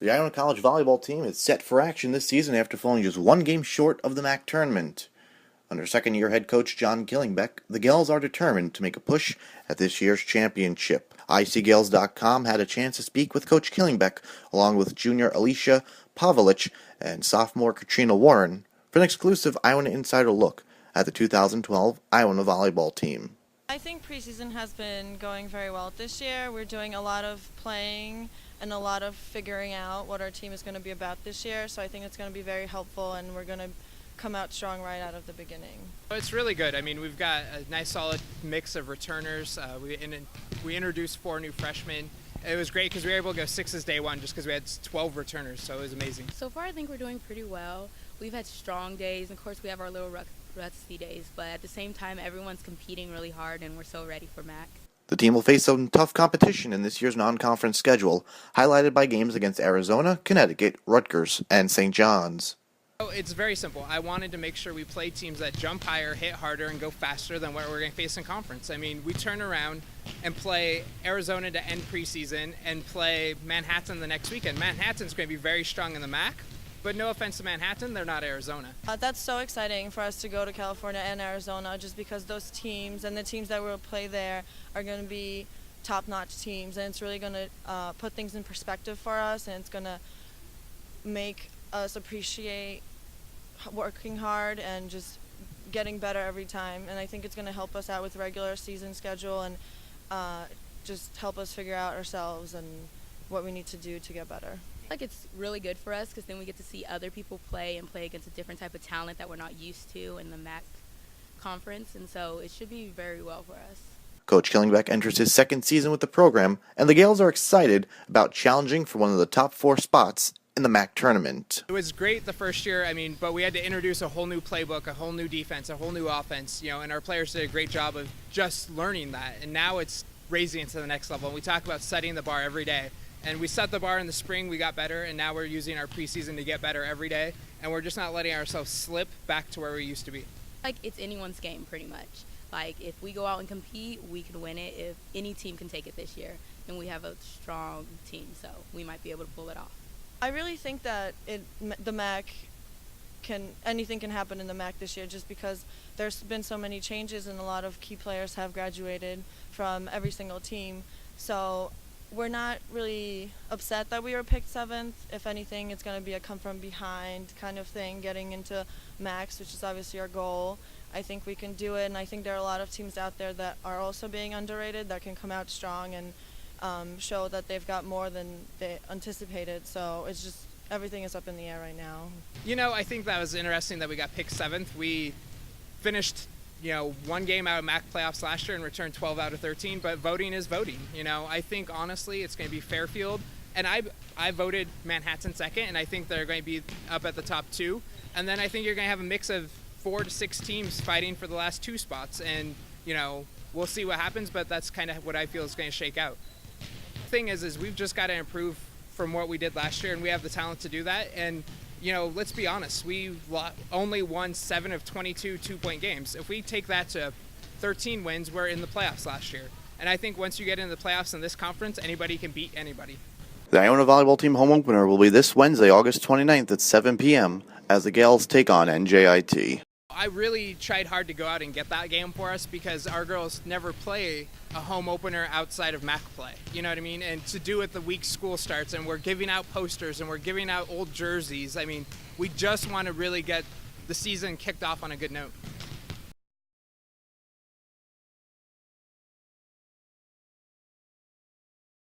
The Iona College volleyball team is set for action this season after falling just one game short of the MAAC tournament. Under second-year head coach Jon Killingbeck, the Gales are determined to make a push at this year's championship. ICGales.com had a chance to speak with Coach Killingbeck, along with junior Alicia Pavlich and sophomore Katrina Warren, for an exclusive Iona Insider look at the 2012 Iona volleyball team. I think preseason has been going very well this year. We're doing a lot of playing and a lot of figuring out what our team is going to be about this year, so I think it's going to be very helpful, and we're going to come out strong right out of the beginning. It's really good. I mean, we've got a nice solid mix of returners. We introduced 4 new freshmen. It was great because we were able to go 6s day one just because we had 12 returners, so it was amazing. So far I think we're doing pretty well. We've had strong days, and of course we have our little rusty days, but at the same time everyone's competing really hard and we're so ready for MAAC. The team will face some tough competition in this year's non-conference schedule, highlighted by games against Arizona, Connecticut, Rutgers, and St. John's. It's very simple. I wanted to make sure we play teams that jump higher, hit harder, and go faster than what we're going to face in conference. I mean, we turn around and play Arizona to end preseason and play Manhattan the next weekend. Manhattan's going to be very strong in the MAAC, but no offense to Manhattan, they're not Arizona. That's so exciting for us to go to California and Arizona, just because those teams and the teams that will play there are going to be top-notch teams, and it's really going to put things in perspective for us, and it's going to make us appreciate working hard and just getting better every time. And I think it's going to help us out with regular season schedule and just help us figure out ourselves and what we need to do to get better. Like, it's really good for us because then we get to see other people play and play against a different type of talent that we're not used to in the MAAC conference, and so it should be very well for us. Coach Killingbeck enters his second season with the program, and the Gales are excited about challenging for one of the top 4 spots in the MAAC tournament. It was great the first year, but we had to introduce a whole new playbook, a whole new defense, a whole new offense, and our players did a great job of just learning that, and now it's raising it to the next level. And we talk about setting the bar every day, and we set the bar in the spring, we got better, and now we're using our preseason to get better every day, and we're just not letting ourselves slip back to where we used to be. Like, it's anyone's game pretty much. Like, if we go out and compete, we can win it. If any team can take it this year, and we have a strong team, so we might be able to pull it off. I really think that the MAAC anything can happen in the MAAC this year, just because there's been so many changes and a lot of key players have graduated from every single team. So we're not really upset that we were picked 7th. If anything, it's going to be a come from behind kind of thing, getting into MAACs, which is obviously our goal. I think we can do it, and I think there are a lot of teams out there that are also being underrated that can come out strong and show that they've got more than they anticipated. So it's just, everything is up in the air right now. I think that was interesting that we got picked 7th. We finished, one game out of MAAC playoffs last year and returned 12 out of 13, but voting is voting. I think honestly it's going to be Fairfield, and I voted Manhattan 2nd, and I think they're going to be up at the top 2. And then I think you're going to have a mix of 4 to 6 teams fighting for the last 2 spots, and we'll see what happens, but that's kind of what I feel is going to shake out. Thing is we've just got to improve from what we did last year, and we have the talent to do that. And let's be honest, we only won 7 of 22 2-point games. If we take that to 13 wins, we're in the playoffs last year, and I think once you get into the playoffs in this conference, anybody can beat anybody. The Iona volleyball team home opener will be this Wednesday, August 29th at 7 p.m. as the Gales take on NJIT. I really tried hard to go out and get that game for us because our girls never play a home opener outside of MAAC play. You know what I mean? And to do it the week school starts, and we're giving out posters and we're giving out old jerseys. We just want to really get the season kicked off on a good note.